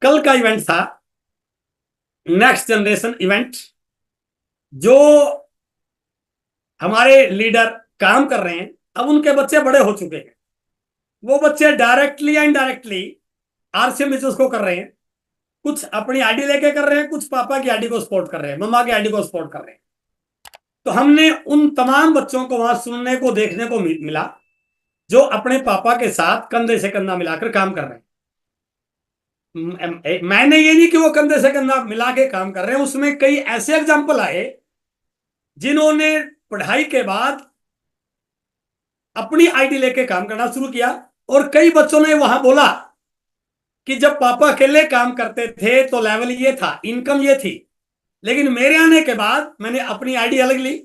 कल का इवेंट था नेक्स्ट जनरेशन इवेंट, जो हमारे लीडर काम कर रहे हैं। अब उनके बच्चे बड़े हो चुके हैं, वो बच्चे डायरेक्टली या इनडायरेक्टली आरसीएम बिजनेस को कर रहे हैं। कुछ अपनी आईडी लेके कर रहे हैं, कुछ पापा की आईडी को सपोर्ट कर रहे हैं, मम्मा की आईडी को सपोर्ट कर रहे हैं। तो हमने उन तमाम बच्चों को वहां सुनने को देखने को मिला जो अपने पापा के साथ कंधे से कंधा मिलाकर काम कर रहे हैं। मैंने ये नहीं कि वो कंधे से कंधा मिला के काम कर रहे हैं, उसमें कई ऐसे एग्जाम्पल आए जिन्होंने पढ़ाई के बाद अपनी आईडी लेके काम करना शुरू किया। और कई बच्चों ने वहां बोला कि जब पापा अकेले काम करते थे तो लेवल ये था, इनकम ये थी, लेकिन मेरे आने के बाद मैंने अपनी आईडी अलग ली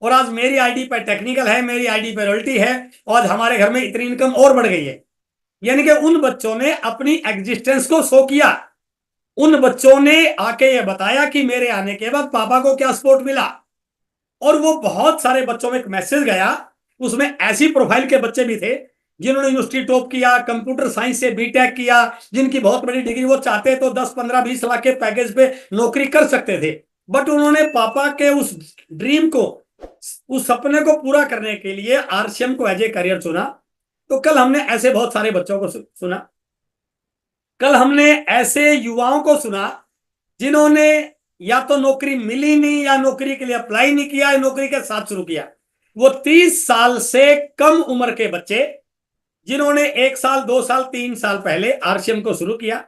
और आज मेरी आईडी पर टेक्निकल है, मेरी आईडी पर रॉयल्टी है, और हमारे घर में इतनी इनकम और बढ़ गई है। यानी कि उन बच्चों ने अपनी एग्जिस्टेंस को शो किया। उन बच्चों ने आके ये बताया कि मेरे आने के बाद पापा को क्या सपोर्ट मिला। और वो बहुत सारे बच्चों में एक मैसेज गया, उसमें ऐसी प्रोफाइल के बच्चे भी थे जिन्होंने यूनिवर्सिटी टॉप किया, कंप्यूटर साइंस से बीटेक किया, जिनकी बहुत बड़ी डिग्री, वो चाहते तो 10 15 20 लाख के पैकेज पे नौकरी कर सकते थे, बट उन्होंने पापा के उस ड्रीम को, उस सपने को पूरा करने के लिए आरसीएम को एज ए करियर चुना। तो कल हमने ऐसे बहुत सारे बच्चों को सुना। कल हमने ऐसे युवाओं को सुना जिन्होंने या तो नौकरी मिली नहीं, या नौकरी के लिए अप्लाई नहीं किया, या नौकरी के साथ शुरू किया। वो 30 साल से कम उम्र के बच्चे जिन्होंने 1 साल 2 साल 3 साल पहले आरसीएम को शुरू किया।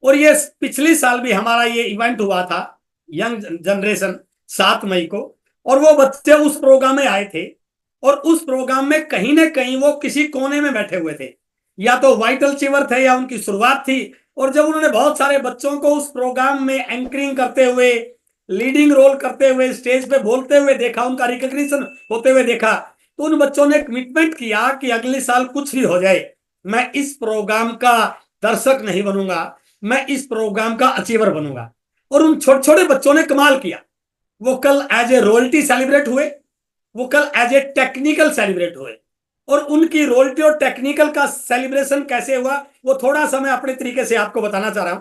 और ये पिछले साल भी हमारा ये इवेंट हुआ था यंग जनरेशन 7 मई को, और वो बच्चे उस प्रोग्राम में आए थे। और उस प्रोग्राम में कहीं ना कहीं वो किसी कोने में बैठे हुए थे, या तो वाइटल अचीवर थे या उनकी शुरुआत थी। और जब उन्होंने बहुत सारे बच्चों को उस प्रोग्राम में एंकरिंग करते हुए, लीडिंग रोल करते हुए, स्टेज पे बोलते हुए देखा, उनका रिकॉग्निशन होते हुए देखा, तो उन बच्चों ने कमिटमेंट किया कि अगले साल कुछ भी हो जाए, मैं इस प्रोग्राम का दर्शक नहीं बनूंगा, मैं इस प्रोग्राम का अचीवर बनूंगा। और उन छोटे छोटे बच्चों ने कमाल किया। वो कल एज ए रॉयल्टी सेलिब्रेट हुए, वो कल एज ए टेक्निकल सेलिब्रेट हुए। और उनकी रॉयल्टी और टेक्निकल का सेलिब्रेशन कैसे हुआ, वो थोड़ा सा मैं अपने तरीके से आपको बताना चाह रहा हूं।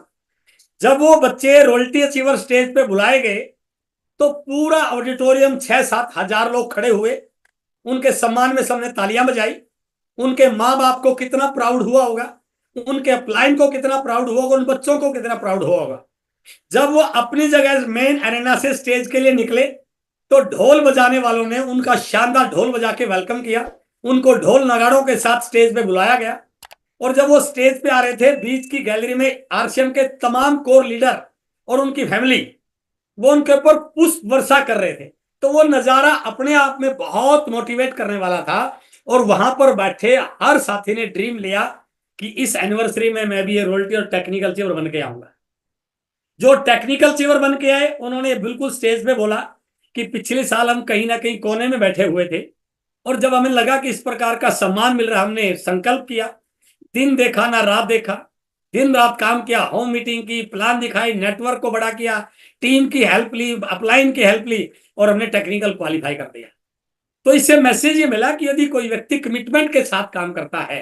जब वो बच्चे रॉयल्टी अचीवर स्टेज पे बुलाए गए तो पूरा ऑडिटोरियम 6-7 हजार लोग खड़े हुए, उनके सम्मान में सबने तालियां बजाई। उनके माँ बाप को कितना प्राउड हुआ होगा, उनके अपलाइन को कितना प्राउड हुआ होगा, उन बच्चों को कितना प्राउड हुआ होगा। जब वो अपनी जगह मेन एरेना से स्टेज के लिए निकले तो ढोल बजाने वालों ने उनका शानदार ढोल बजा के वेलकम किया, उनको ढोल नगाड़ों के साथ स्टेज पे बुलाया गया। और जब वो स्टेज पे आ रहे थे, बीच की गैलरी में आरसीएम के तमाम कोर लीडर और उनकी फैमिली वो उनके ऊपर पुष्प वर्षा कर रहे थे। तो वो नजारा अपने आप में बहुत मोटिवेट करने वाला था। और वहां पर बैठे हर साथी ने ड्रीम लिया कि इस एनिवर्सरी में मैं भी ये रॉयल्टी और टेक्निकल चीवर बन के आऊंगा। जो टेक्निकल चीवर बन के आए उन्होंने बिल्कुल स्टेज पे बोला कि पिछले साल हम कहीं ना कहीं कोने में बैठे हुए थे, और जब हमें लगा कि इस प्रकार का सम्मान मिल रहा, हमने संकल्प किया, दिन देखा ना रात देखा, दिन रात काम किया, होम मीटिंग की, प्लान दिखाई, नेटवर्क को बड़ा किया, टीम की हेल्प ली, अपलाइन की हेल्प ली, और हमने टेक्निकल क्वालिफाई कर दिया। तो इससे मैसेज ये मिला कि यदि कोई व्यक्ति कमिटमेंट के साथ काम करता है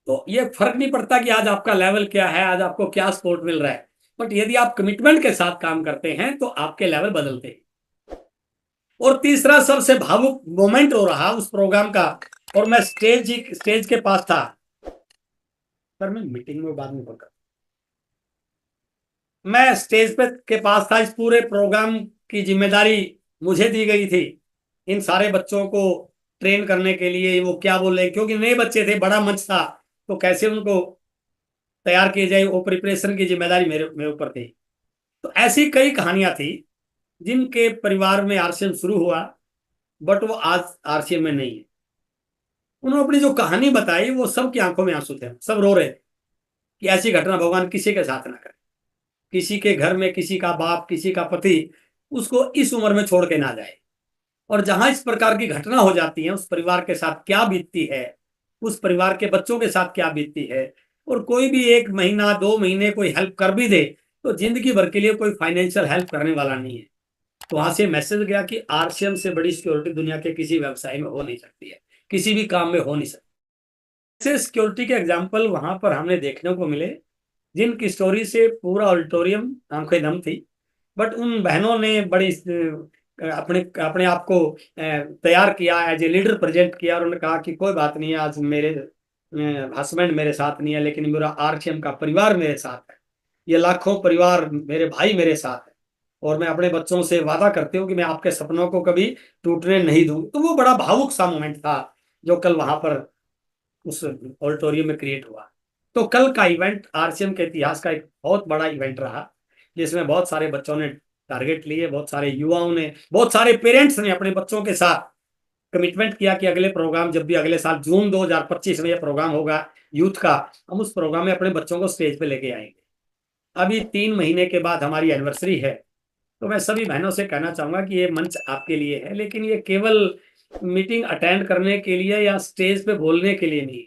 तो ये फर्क नहीं पड़ता कि आज आपका लेवल क्या है, आज आपको क्या सपोर्ट मिल रहा है, बट यदि आप कमिटमेंट के साथ काम करते हैं तो आपके लेवल बदलते हैं। और तीसरा सबसे भावुक मोमेंट हो रहा उस प्रोग्राम का, और मैं स्टेज के पास था, पर मैं मीटिंग में बाद में बोल कर, मैं स्टेज पे के पास था। इस पूरे प्रोग्राम की जिम्मेदारी मुझे दी गई थी, इन सारे बच्चों को ट्रेन करने के लिए। वो क्या बोल रहे, क्योंकि नए बच्चे थे, बड़ा मंच था, तो कैसे उनको तैयार किए जाए, वो प्रिपरेशन की जिम्मेदारी मेरे ऊपर थी। तो ऐसी कई कहानियां थी जिनके परिवार में आरसीएम शुरू हुआ, बट वो आज आरसीएम में नहीं है। उन्होंने अपनी जो कहानी बताई वो सबकी आंखों में आंसू थे, सब रो रहे थे कि ऐसी घटना भगवान किसी के साथ ना करे, किसी के घर में किसी का बाप, किसी का पति उसको इस उम्र में छोड़ के ना जाए। और जहां इस प्रकार की घटना हो जाती है, उस परिवार के साथ क्या बीतती है, उस परिवार के बच्चों के साथ क्या बीतती है। और कोई भी 1 महीना 2 महीने कोई हेल्प कर भी दे तो जिंदगी भर के लिए कोई फाइनेंशियल हेल्प करने वाला नहीं है। तो वहां से मैसेज गया कि आरसीएम से बड़ी सिक्योरिटी दुनिया के किसी व्यवसाय में हो नहीं सकती है, किसी भी काम में हो नहीं सकती। ऐसे सिक्योरिटी के एग्जाम्पल वहां पर हमने देखने को मिले जिनकी स्टोरी से पूरा ऑडिटोरियम आंखें नम थी। बट उन बहनों ने बड़ी अपने अपने आप को तैयार किया, एज ए लीडर प्रेजेंट किया, और उन्होंने कहा कि कोई बात नहीं है, आज मेरे हस्बैंड मेरे साथ नहीं है, लेकिन मेरा आरसीएम का परिवार मेरे साथ है, ये लाखों परिवार मेरे भाई मेरे साथ है, और मैं अपने बच्चों से वादा करती हूँ कि मैं आपके सपनों को कभी टूटने नहीं दूँ। तो वो बड़ा भावुक सा मोमेंट था जो कल वहां पर उस ऑडिटोरियम में क्रिएट हुआ। तो कल का इवेंट आरसीएम के इतिहास का एक बहुत बड़ा इवेंट रहा, जिसमें बहुत सारे बच्चों ने टारगेट लिए, बहुत सारे युवाओं ने, बहुत सारे पेरेंट्स ने अपने बच्चों के साथ कमिटमेंट किया कि अगले प्रोग्राम, जब भी अगले साल जून 2025 में यह प्रोग्राम होगा यूथ का, हम उस प्रोग्राम में अपने बच्चों को स्टेज पे लेके आएंगे। अभी 3 महीने के बाद हमारी एनिवर्सरी है, तो मैं सभी बहनों से कहना चाहूंगा कि ये मंच आपके लिए है, लेकिन ये केवल मीटिंग अटेंड करने के लिए या स्टेज पे बोलने के लिए नहीं।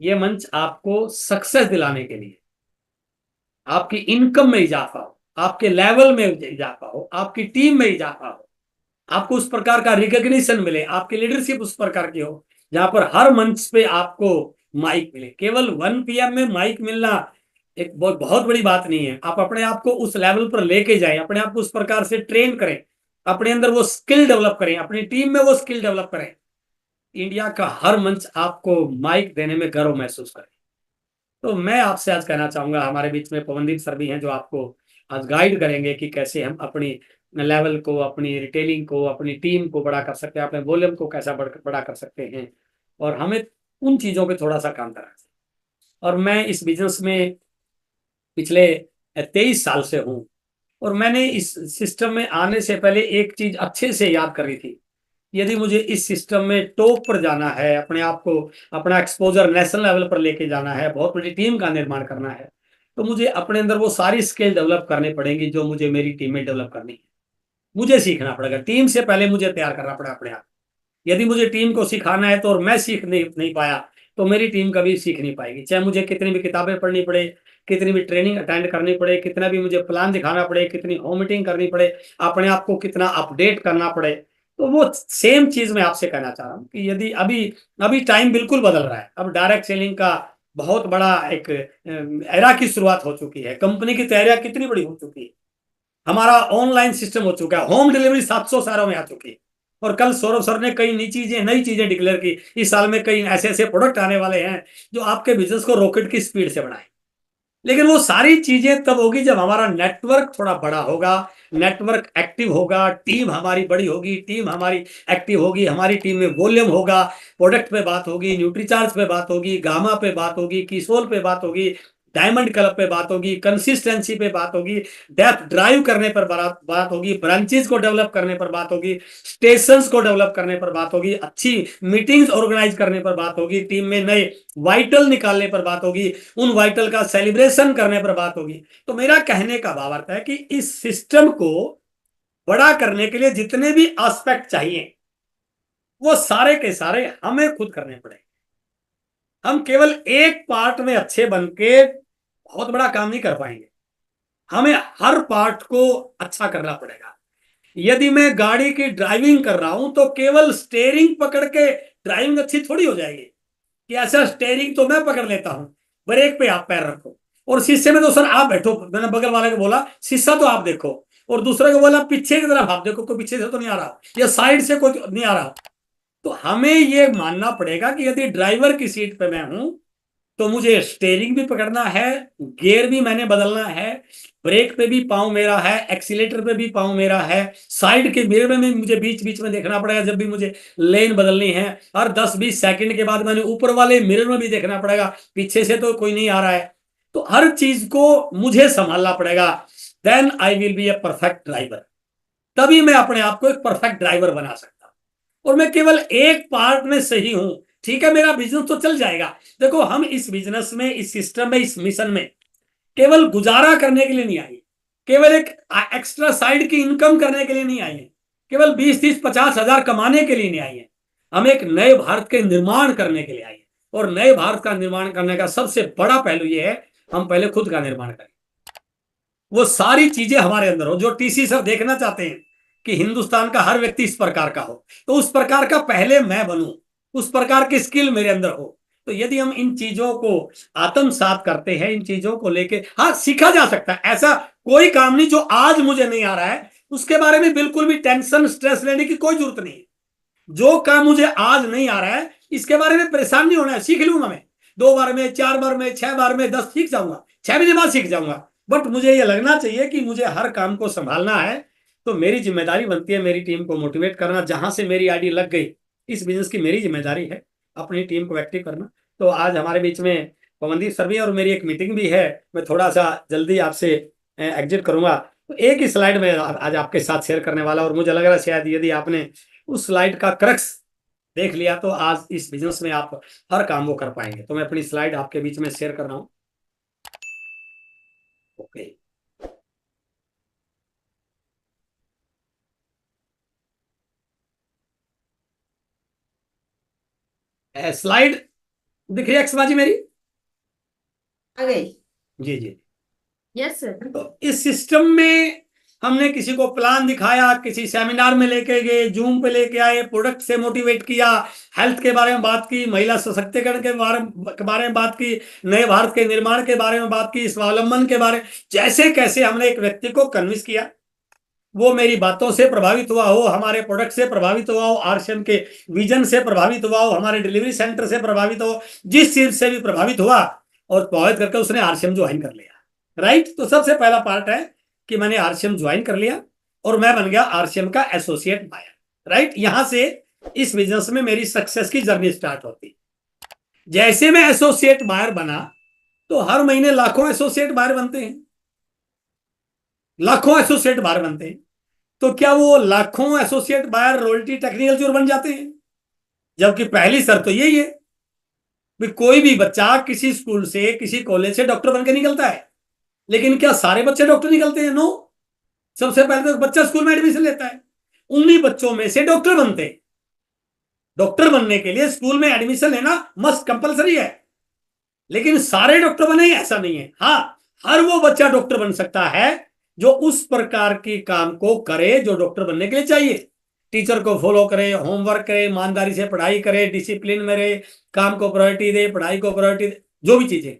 ये मंच आपको सक्सेस दिलाने के लिए, आपकी इनकम में इजाफा हो, आपके लेवल में इजाफा हो, आपकी टीम में इजाफा हो, आपको उस प्रकार का रिकॉग्निशन मिले, आपकी लीडरशिप उस प्रकार की हो जहां पर हर मंच पे आपको माइक मिले। केवल 1 PM में माइक मिलना एक बहुत बहुत बड़ी बात नहीं है। आप अपने आप को उस लेवल पर लेके जाएं, अपने आप को उस प्रकार से ट्रेन करें, अपने अंदर वो स्किल डेवलप करें, अपनी टीम में वो स्किल डेवलप करें, इंडिया का हर मंच आपको माइक देने में गर्व महसूस करे। तो मैं आपसे आज कहना चाहूंगा, हमारे बीच में पवनदीप सर भी हैं जो आपको आज गाइड करेंगे कि कैसे हम अपनी लेवल को, अपनी रिटेलिंग को, अपनी टीम को बड़ा कर सकते हैं, अपने वॉल्यूम को कैसा बड़ा कर सकते हैं, और हमें उन चीज़ों पे थोड़ा सा काम करना चाहिए। और मैं इस बिजनेस में पिछले 23 साल से हूँ, और मैंने इस सिस्टम में आने से पहले एक चीज़ अच्छे से याद करी थी, यदि मुझे इस सिस्टम में टॉप पर जाना है, अपने आप को, अपना एक्सपोजर नेशनल लेवल पर लेके जाना है, बहुत बड़ी टीम का निर्माण करना है, तो मुझे अपने अंदर वो सारी स्किल डेवलप करनी पड़ेंगी जो मुझे मेरी टीम में डेवलप करनी है। मुझे सीखना पड़ेगा, टीम से पहले मुझे तैयार करना पड़ेगा अपने आप। यदि मुझे टीम को सिखाना है तो, और मैं सीख नहीं पाया, तो मेरी टीम कभी सीख नहीं पाएगी। चाहे मुझे कितनी भी किताबें पढ़नी पड़े, कितनी भी ट्रेनिंग अटेंड करनी पड़े, कितना भी मुझे प्लान दिखाना पड़े, कितनी होम मीटिंग करनी पड़े, अपने आप को कितना अपडेट करना पड़े, तो वो सेम चीज मैं आपसे कहना चाह रहा हूँ कि यदि अभी अभी टाइम बिल्कुल बदल रहा है। अब डायरेक्ट सेलिंग का बहुत बड़ा एक एरा की शुरुआत हो चुकी है, कंपनी की तैयारियां कितनी बड़ी हो चुकी है, हमारा ऑनलाइन सिस्टम हो चुका है, होम डिलीवरी 700 शहरों में आ चुकी है, और कल सौरभ सर ने कई नई चीजें डिक्लेयर की। इस साल में कई ऐसे ऐसे प्रोडक्ट आने वाले हैं जो आपके बिजनेस को रॉकेट की स्पीड से बढ़ाए। लेकिन वो सारी चीजें तब होगी जब हमारा नेटवर्क थोड़ा बड़ा होगा, नेटवर्क एक्टिव होगा, टीम हमारी बड़ी होगी, टीम हमारी एक्टिव होगी, हमारी टीम में वॉल्यूम होगा, प्रोडक्ट पे बात होगी, न्यूट्रीचार्ज पे बात होगी, गामा पे बात होगी, किसोल पे बात होगी, डायमंड क्लब पे बात होगी, कंसिस्टेंसी पे बात होगी, डेप्थ ड्राइव करने पर बात होगी, ब्रांचेस को डेवलप करने पर बात होगी, स्टेशंस को डेवलप करने पर बात होगी, अच्छी मीटिंग्स ऑर्गेनाइज करने पर बात होगी, टीम में नए वाइटल निकालने पर बात होगी, उन वाइटल का सेलिब्रेशन करने पर बात होगी। तो मेरा कहने का भावार्थ है कि इस सिस्टम को बड़ा करने के लिए जितने भी एस्पेक्ट चाहिए, वो सारे के सारे हमें खुद करने पड़ेंगे। हम केवल एक पार्ट में अच्छे बन के बहुत बड़ा काम नहीं कर पाएंगे, हमें हर पार्ट को अच्छा करना पड़ेगा। यदि मैं गाड़ी की ड्राइविंग कर रहा हूं तो केवल स्टेयरिंग पकड़ के ड्राइविंग अच्छी थोड़ी हो जाएगी कि ऐसा स्टेयरिंग तो मैं पकड़ लेता हूं, ब्रेक पे आप पैर रखो, और शीशे में तो सर आप बैठो, मैंने बगल वाले को बोला शीशा तो आप देखो, और दूसरे को बोला पीछे की तरफ आप देखो, कोई पीछे से तो नहीं आ रहा, या साइड से कोई नहीं आ रहा। तो हमें ये मानना पड़ेगा कि यदि ड्राइवर की सीट पे मैं हूं तो मुझे स्टेयरिंग भी पकड़ना है, गियर भी मैंने बदलना है, ब्रेक पे भी पाँव मेरा है, एक्सीलेटर पे भी पाँव मेरा है, साइड के मिरर में भी मुझे बीच बीच में देखना पड़ेगा जब भी मुझे लेन बदलनी है, और 10-20 सेकंड के बाद मैंने ऊपर वाले मिरर में भी देखना पड़ेगा पीछे से तो कोई नहीं आ रहा है। तो हर चीज को मुझे संभालना पड़ेगा। Then I will be a perfect driver, तभी मैं अपने आप को एक परफेक्ट ड्राइवर बना सकता हूं। और मैं केवल एक पार्ट में सही हूं, ठीक है, मेरा बिजनेस तो चल जाएगा। देखो, हम इस बिजनेस में, इस सिस्टम में, इस मिशन में केवल गुजारा करने के लिए नहीं आए, केवल एक एक्स्ट्रा साइड की इनकम करने के लिए नहीं आए, केवल 20-30-50 हजार कमाने के लिए नहीं आए। हम एक नए भारत के निर्माण करने के लिए आए, और नए भारत का निर्माण करने का सबसे बड़ा पहलू यह है, हम पहले खुद का निर्माण करें। वो सारी चीजें हमारे अंदर हो जो टीसी सर देखना चाहते हैं कि हिंदुस्तान का हर व्यक्ति इस प्रकार का हो, तो उस प्रकार का पहले मैं बनूं, उस प्रकार की स्किल मेरे अंदर हो, तो यदि हम इन चीजों को आत्मसात करते हैं, इन चीजों को लेके, हाँ सीखा जा सकता है। ऐसा कोई काम नहीं जो आज मुझे नहीं आ रहा है उसके बारे में बिल्कुल भी टेंशन स्ट्रेस लेने की कोई जरूरत नहीं है। जो काम मुझे आज नहीं आ रहा है इसके बारे में परेशान नहीं होना है, सीख लूंगा मैं 2 बार में, 4 बार में, 6 बार में, 10 सीख जाऊंगा, 6 महीने बाद सीख जाऊंगा। बट मुझे ये लगना चाहिए कि मुझे हर काम को संभालना है, तो मेरी जिम्मेदारी बनती है मेरी टीम को मोटिवेट करना। जहां से मेरी आईडी लग गई, इस बिजनेस की मेरी जिम्मेदारी है अपनी टीम को एक्टिव करना। तो आज हमारे बीच में पवनदीप सर भी, और मेरी एक मीटिंग भी है, मैं थोड़ा सा जल्दी आपसे एग्जिट करूंगा। तो एक ही स्लाइड में आज आपके साथ शेयर करने वाला, और मुझे लग रहा है शायद यदि आपने उस स्लाइड का क्रक्स देख लिया तो आज इस बिजनेस में आप हर काम वो कर पाएंगे। तो मैं अपनी स्लाइड आपके बीच में शेयर कर रहा हूं। ओके, स्लाइड दिख रही है एक्सबाजी मेरी? आ गई। जी जी। Yes sir. तो इस सिस्टम में हमने किसी को प्लान दिखाया, किसी सेमिनार में लेके गए, जूम पे लेके आए, प्रोडक्ट से मोटिवेट किया, हेल्थ के बारे में बात की, महिला सशक्तिकरण के बारे में बात की, नए भारत के निर्माण के बारे में बात की, स्वावलंबन के बारे में, जैसे कैसे हमने एक व्यक्ति को कन्विंस किया, वो मेरी बातों से प्रभावित हुआ हो, हमारे प्रोडक्ट से प्रभावित हुआ हो, आरसीएम के विजन से प्रभावित हुआ हो, हमारे डिलीवरी सेंटर से प्रभावित हो, जिस चीज से भी प्रभावित हुआ, और प्रभावित करके उसने आरसीएम ज्वाइन कर लिया। राइट। तो सबसे पहला पार्ट है कि मैंने आरसीएम ज्वाइन कर लिया और मैं बन गया आरसीएम का एसोसिएट बायर। राइट। यहां से इस बिजनेस में मेरी सक्सेस की जर्नी स्टार्ट होती। जैसे मैं एसोसिएट बायर बना तो हर महीने लाखों एसोसिएट बायर बनते हैं, लाखों एसोसिएट बायर बनते हैं। तो क्या वो लाखों एसोसिएट बायर रॉयल्टी टेक्निकल चोर बन जाते हैं? जबकि पहली शर्त तो यही है कि कोई भी बच्चा किसी स्कूल से, किसी कॉलेज से डॉक्टर बनकर निकलता है। लेकिन क्या सारे बच्चे डॉक्टर निकलते हैं? नो। सबसे पहले तो बच्चा स्कूल में एडमिशन लेता है, उन्हीं बच्चों में से डॉक्टर बनते हैं। डॉक्टर बनने के लिए स्कूल में एडमिशन लेना मस्ट कंपलसरी है। लेकिन सारे डॉक्टर बने ऐसा नहीं है। हाँ, हर वो बच्चा डॉक्टर बन सकता है जो उस प्रकार के काम को करे जो डॉक्टर बनने के लिए चाहिए। टीचर को फॉलो करे, होमवर्क करे, ईमानदारी से पढ़ाई करे, डिसिप्लिन में रहे, काम को प्रायोरिटी दे, पढ़ाई को प्रायोरिटी दे, जो भी चीजें।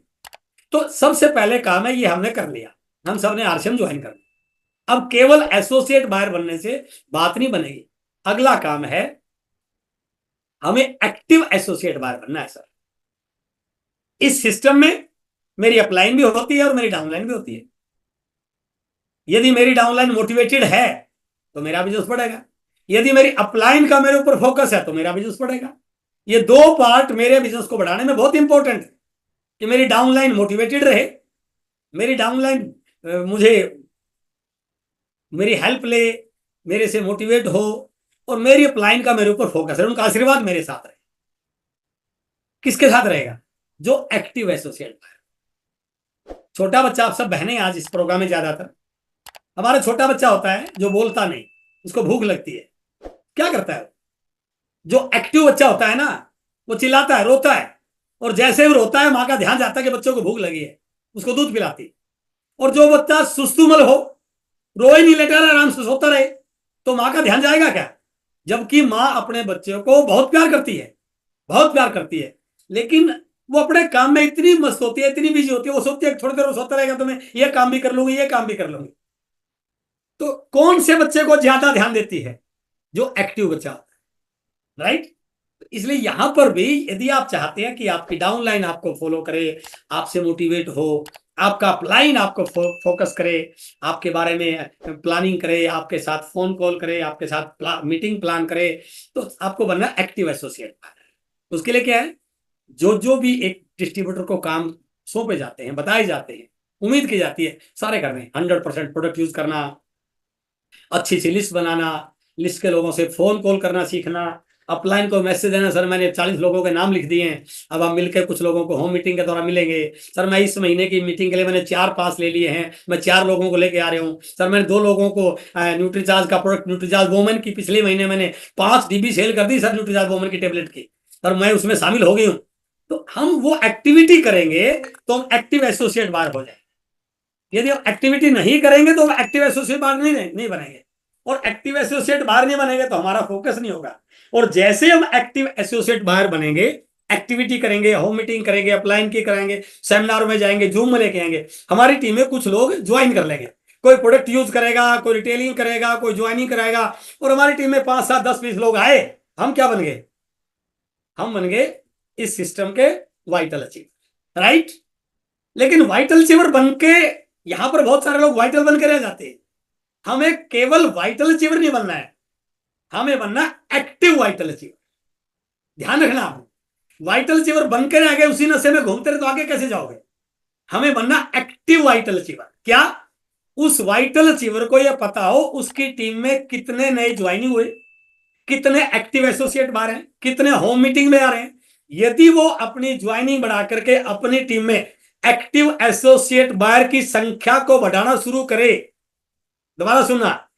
तो सबसे पहले काम है ये हमने कर लिया, हम सब ने आरसीएम ज्वाइन कर लिया। अब केवल एसोसिएट बायर बनने से बात नहीं बनेगी। अगला काम है हमें एक्टिव एसोसिएट बायर बनना है सर। इस सिस्टम में मेरी अपलाइन भी होती है और मेरी डाउनलाइन भी होती है। यदि मेरी डाउनलाइन मोटिवेटेड है तो मेरा बिजनेस बढ़ेगा, यदि मेरी अपलाइन का मेरे ऊपर फोकस है तो मेरा बिजनेस बढ़ेगा। ये दो पार्ट मेरे बिजनेस को बढ़ाने में बहुत इंपॉर्टेंट है कि मेरी डाउनलाइन मोटिवेटेड रहे, मेरी डाउनलाइन मुझे मेरी हेल्प ले, मेरे से मोटिवेट हो, और मेरी अपलाइन का मेरे ऊपर फोकस है, उनका आशीर्वाद मेरे साथ रहे। किसके साथ रहेगा? जो एक्टिव एसोसिएट है। छोटा बच्चा, आप सब बहनें आज इस प्रोग्राम में ज्यादातर, हमारा छोटा बच्चा होता है जो बोलता नहीं, उसको भूख लगती है, क्या करता है? जो एक्टिव बच्चा होता है ना, वो चिल्लाता है, रोता है, और जैसे वो रोता है माँ का ध्यान जाता है कि बच्चों को भूख लगी है, उसको दूध पिलाती। और जो बच्चा सुस्तुमल हो, रोए नहीं, लेटा रहे, आराम से सोता रहे, तो माँ का ध्यान जाएगा क्या? जबकि माँ अपने बच्चों को बहुत प्यार करती है, बहुत प्यार करती है, लेकिन वो अपने काम में इतनी मस्त होती है, इतनी बिजी होती है, वो सोचती है थोड़ी देर वो सोता रहेगा तो मैं ये काम भी कर लूंगी, ये काम भी कर लूंगी। तो कौन से बच्चे को ज्यादा ध्यान देती है? जो एक्टिव बच्चा होता है। राइट। इसलिए यहां पर भी यदि आप चाहते हैं कि आपकी डाउनलाइन आपको फॉलो करे, आपसे मोटिवेट हो, आपका अपलाइन आपको फोकस करे, आपके बारे में प्लानिंग करे, आपके साथ फोन कॉल करे, आपके साथ मीटिंग प्लान करे, तो आपको बनना एक्टिव एसोसिएट। उसके लिए क्या है? जो जो भी एक डिस्ट्रीब्यूटर को काम सौंपे जाते हैं, बताए जाते हैं, उम्मीद की जाती है, सारे करने। 100% प्रोडक्ट यूज करना, अच्छी सी लिस्ट बनाना, लिस्ट के लोगों से फोन कॉल करना सीखना, अपलाइन को मैसेज देना, सर मैंने 40 लोगों के नाम लिख दिए हैं, अब हम मिलकर कुछ लोगों को होम मीटिंग के दौरान मिलेंगे। सर मैं इस महीने की मीटिंग के लिए मैंने 4 पास ले लिए हैं, मैं 4 लोगों को लेके आ रहा हूँ। सर मैंने 2 लोगों को न्यूट्रीचार्ज का प्रोडक्ट, न्यूट्रीचार्ज वोमेन की पिछले महीने मैंने 5 डीबी सेल कर दी सर, न्यूट्रीचार्ज वोमेन की टेबलेट की, सर मैं उसमें शामिल हो गई हूँ। तो हम वो एक्टिविटी करेंगे तो हम एक्टिव एसोसिएट बाहर हो जाएंगे। यदि हम एक्टिविटी नहीं करेंगे तो हम एक्टिव एसोसिएट बाहर नहीं बनेंगे, और एक्टिव एसोसिएट बाहर नहीं बनेंगे तो हमारा फोकस नहीं होगा। और जैसे हम एक्टिव एसोसिएट बाहर बनेंगे, एक्टिविटी करेंगे, होम मीटिंग करेंगे, अपलाइन की कराएंगे, सेमिनार में जाएंगे, जूम में लेके आएंगे, हमारी टीम में कुछ लोग ज्वाइन कर लेंगे, कोई प्रोडक्ट यूज करेगा, कोई रिटेलिंग करेगा, कोई ज्वाइनिंग कराएगा, और हमारी टीम में 5 7 10 20 लोग आए, हम क्या बन गए? हम बन गए इस सिस्टम के वाइटल अचीवर, राइट? लेकिन वाइटल अचीवर बन के यहां पर बहुत सारे लोग वाइटल बन के रह जाते हैं। हमें केवल वाइटल अचीवर नहीं बनना है, हमें बनना एक्टिव वाइटल अचीवर। ध्यान रखना, आप वाइटल अचीवर बन के रह गए, उसी नशे में घूमते रहे तो आगे कैसे जाओगे? हमें बनना एक्टिव वाइटल अचीवर। क्या? उस वाइटल अचीवर को यह पता हो उसकी टीम में कितने नए ज्वाइनिंग हुए, कितने एक्टिव एसोसिएट बाहर हैं, कितने होम मीटिंग में आ रहे हैं। यदि वो अपनी ज्वाइनिंग बढ़ा करके अपनी टीम में एक्टिव एसोसिएट बायर की संख्या को बढ़ाना शुरू करे, दोबारा सुनना,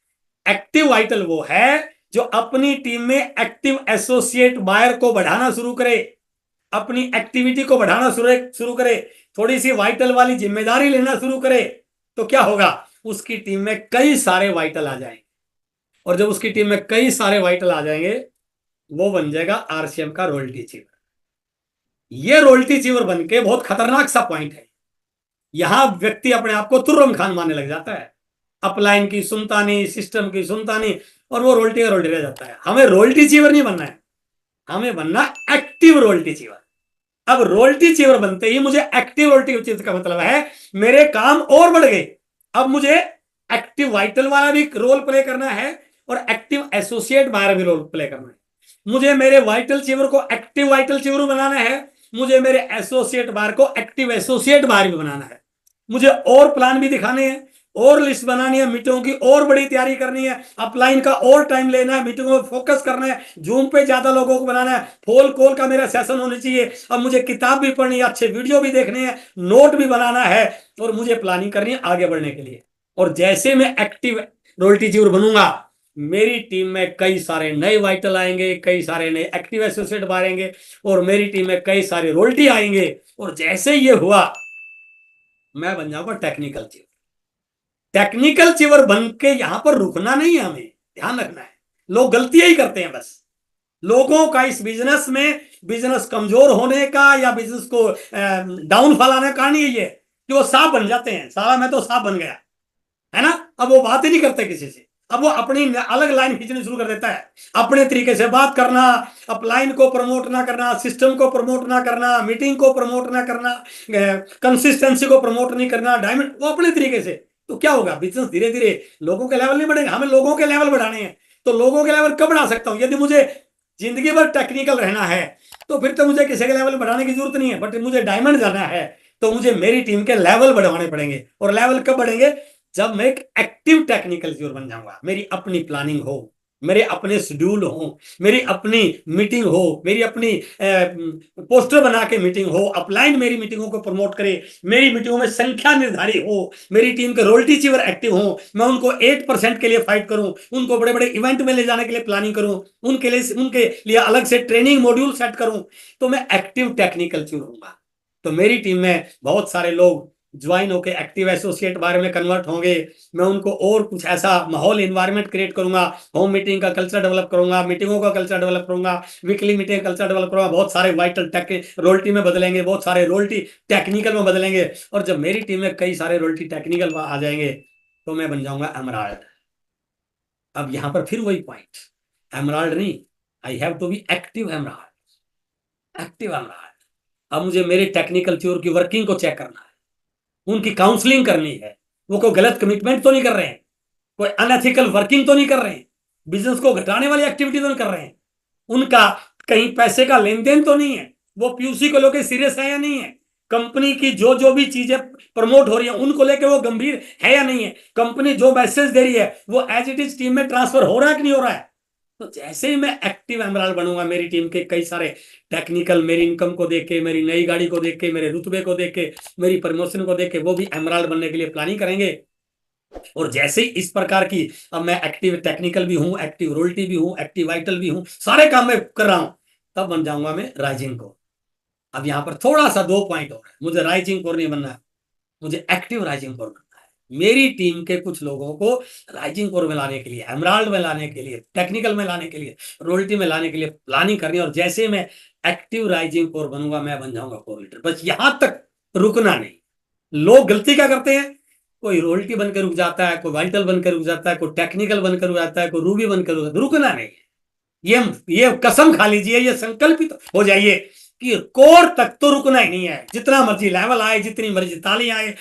एक्टिव वाइटल वो है जो अपनी टीम में एक्टिव एसोसिएट बायर को बढ़ाना शुरू करे, अपनी एक्टिविटी को बढ़ाना शुरू करे, थोड़ी सी वाइटल वाली जिम्मेदारी लेना शुरू करे, तो क्या होगा? उसकी टीम में कई सारे वाइटल आ जाएंगे, और जब उसकी टीम में कई सारे वाइटल आ जाएंगे, वो बन जाएगा आरसीएम का रॉयल्टी चीवर। ये रॉयल्टी चीवर बन के बहुत खतरनाक सा पॉइंट है, यहां व्यक्ति अपने आप को तुर्रम खान मानने लग जाता है, अपलाइन की सुनता नहीं, सिस्टम की सुनता नहीं, और वो रोल्टी रह जाता है। हमें रोल्टी चीवर नहीं बनना है, हमें बनना एक्टिव रोल्टी चीवर। अब रोल्टी चीवर बनते ही मुझे एक्टिव रोल्टी चीवर का मतलब है मेरे काम और बढ़ गए। अब मुझे एक्टिव वाइटल वाला भी रोल प्ले करना है और एक्टिव एसोसिएट बाहर भी रोल प्ले करना है। मुझे मेरे वाइटल चीवर को एक्टिव वाइटल चीवर बनाना है, मुझे मेरे एसोसिएट बार को एक्टिव एसोसिएट बार भी बनाना है, मुझे और प्लान भी दिखाने हैं, और लिस्ट बनानी है, मीटिंगों की और बड़ी तैयारी करनी है, अपलाइन का और टाइम लेना है, मीटिंगों में फोकस करना है, जूम पे ज्यादा लोगों को बनाना है, फोन कॉल का मेरा सेशन होने चाहिए। अब मुझे किताब भी पढ़नी है, अच्छे वीडियो भी देखने हैं, नोट भी बनाना है, और मुझे प्लानिंग करनी है आगे बढ़ने के लिए। और जैसे मैं एक्टिव रॉयल्टी चीवर बनूंगा, मेरी टीम में कई सारे नए वाइटल आएंगे, कई सारे नए एक्टिव एसोसिएट बाहरेंगे, और मेरी टीम में कई सारे रॉयल्टी आएंगे। और जैसे ये हुआ, मैं बन जाऊंगा टेक्निकल चीवर। टेक्निकल चीवर बन के यहां पर रुकना नहीं है, हमें ध्यान रखना है। लोग गलतियां ही करते हैं बस। लोगों का इस बिजनेस में बिजनेस कमजोर होने का या बिजनेस को डाउनफॉल आने का कारण यही है कि वो सांप बन जाते हैं। साला मैं तो सांप बन गया, है ना? अब वो बात ही नहीं करते किसी से, अब वो अपनी अलग लाइन खींचनी शुरू कर देता है, अपने तरीके से बात करना, अपलाइन को प्रमोट ना करना, सिस्टम को प्रमोट ना करना, मीटिंग को प्रमोट ना करना, कंसिस्टेंसी को प्रमोट नहीं करना, डायमंड, वो अपने तरीके से। तो क्या होगा? बिजनेस धीरे धीरे लोगों के लेवल नहीं बढ़ेगा। हमें लोगों के लेवल बढ़ाने हैं, तो लोगों के लेवल कब बढ़ा सकता हूं? यदि मुझे जिंदगी भर टेक्निकल रहना है तो फिर तो मुझे किसी के लेवल बढ़ाने की जरूरत नहीं है। बट मुझे डायमंड जाना है तो मुझे मेरी टीम के लेवल बढ़ाने पड़ेंगे। और लेवल कब बढ़ेंगे? जब मैं एक एक्टिव टेक्निकल चीवर बन जाऊंगा, मेरी अपनी प्लानिंग हो, मेरे अपने शेड्यूल हो, मेरी अपनी मीटिंग हो, मेरी अपनी पोस्टर बना के मीटिंग हो, अपलाइन मेरी मीटिंगों को प्रमोट करे, मेरी मीटिंगों में संख्या निर्धारित हो, मेरी टीम के रॉयल्टी चीवर एक्टिव हो, मैं उनको 8% के लिए फाइट करूं, उनको बड़े बड़े इवेंट में ले जाने के लिए प्लानिंग करूं, उनके लिए अलग से ट्रेनिंग मॉड्यूल सेट करूं, तो मैं एक्टिव टेक्निकल चीवर होऊंगा। तो मेरी टीम में बहुत सारे लोग ज्वाइन होकर एक्टिव एसोसिएट बारे में कन्वर्ट होंगे। मैं उनको और कुछ ऐसा माहौल इन्वायरमेंट क्रिएट करूंगा, होम मीटिंग का कल्चर डेवलप करूंगा, मीटिंगों का कल्चर डेवलप करूंगा, वीकली मीटिंग कल्चर डेवलप करूंगा। बहुत सारे वाइटल रोल्टी में बदलेंगे, बहुत सारे रोल्टी टेक्निकल में बदलेंगे। और जब मेरी टीम में कई सारे रोल्टी टेक्निकल आ जाएंगे तो मैं बन जाऊंगा एमराल्ड। अब यहां पर फिर वही पॉइंट, एमराल्ड नहीं, I have to be active emerald, active emerald. अब मुझे मेरे टेक्निकल चीवर की वर्किंग को चेक करना है, उनकी काउंसलिंग करनी है, वो कोई गलत कमिटमेंट तो नहीं कर रहे हैं, कोई अनएथिकल वर्किंग तो नहीं कर रहे हैं, बिजनेस को घटाने वाली एक्टिविटी तो नहीं कर रहे हैं, उनका कहीं पैसे का लेन देन तो नहीं है, वो पीयूसी को लेकर सीरियस है या नहीं है, कंपनी की जो जो भी चीजें प्रमोट हो रही है उनको लेकर वो गंभीर है या नहीं है, कंपनी जो मैसेज दे रही है वो एज इट इज टीम में ट्रांसफर हो रहा है कि नहीं हो रहा है। तो जैसे ही मैं एक्टिव एमराल्ड बनूंगा, मेरी टीम के कई सारे टेक्निकल मेरी इनकम को देख के, मेरी नई गाड़ी को देख के, मेरे रुतबे को देख के, मेरी प्रमोशन को देख के, वो भी एमराल्ड बनने के लिए प्लानिंग करेंगे। और जैसे ही इस प्रकार की, अब मैं एक्टिव टेक्निकल भी हूं, एक्टिव रोल्टी भी हूं, एक्टिव वाइटल भी हूं, सारे काम मैं कर रहा हूं, तब बन जाऊंगा मैं राइजिंग कोर। अब यहां पर थोड़ा सा 2 पॉइंट हो रहा है, मुझे राइजिंग कोर नहीं बनना है, मुझे एक्टिव राइजिंग कोर बनना है। मेरी टीम के कुछ लोगों को राइजिंग कोर में लाने के लिए, एमराल्ड में लाने के लिए, टेक्निकल में लाने के लिए, रोल्टी में लाने के लिए प्लानिंग करनी है। और जैसे मैं एक्टिव राइजिंग कोर बनूंगा, मैं बन जाऊंगा कोर लीडर। बस यहां तक रुकना नहीं। लोग गलती क्या करते हैं, कोई रोयल्टी बनकर रुक जाता है, कोई वाइटल बनकर रुक जाता है, कोई टेक्निकल बनकर रुक जाता है, कोई रूबी बनकर रुक जाता है। रुकना नहीं। ये कसम खा लीजिए, ये संकल्पित हो जाइए कि कोर तक तो रुकना ही नहीं है। जितना मर्जी लेवल आए, जितनी मर्जी ताली आए।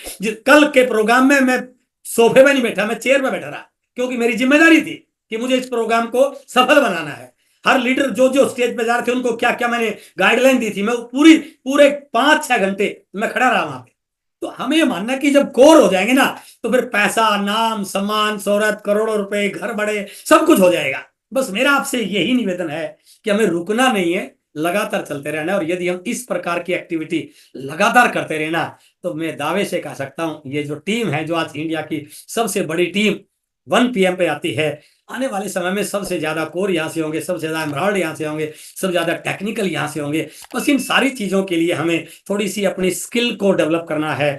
कल के प्रोग्राम में मैं सोफे में नहीं बैठा, मैं चेयर में बैठा रहा, क्योंकि मेरी जिम्मेदारी थी कि मुझे इस प्रोग्राम को सफल बनाना है। हर लीडर जो जो स्टेज पे जा रहे थे उनको क्या क्या मैंने गाइडलाइन दी थी, मैं पूरे 5-6 घंटे मैं खड़ा रहा वहां पे। तो हमें मानना कि जब कोर हो जाएंगे ना, तो फिर पैसा, नाम, सम्मान, शोहरत, करोड़ों रुपए, घर बड़े, सब कुछ हो जाएगा। बस मेरा आपसे यही निवेदन है कि हमें रुकना नहीं है, लगातार चलते रहना है। और यदि हम इस प्रकार की एक्टिविटी लगातार करते रहना, तो मैं दावे से कह सकता हूं, ये जो टीम है, जो आज इंडिया की सबसे बड़ी टीम 1 PM पे आती है, आने वाले समय में सबसे ज्यादा कोर यहाँ से होंगे, सबसे ज्यादा एमराल्ड यहाँ से होंगे, सबसे ज्यादा टेक्निकल यहाँ से होंगे। बस इन सारी चीजों के लिए हमें थोड़ी सी अपनी स्किल को डेवलप करना है।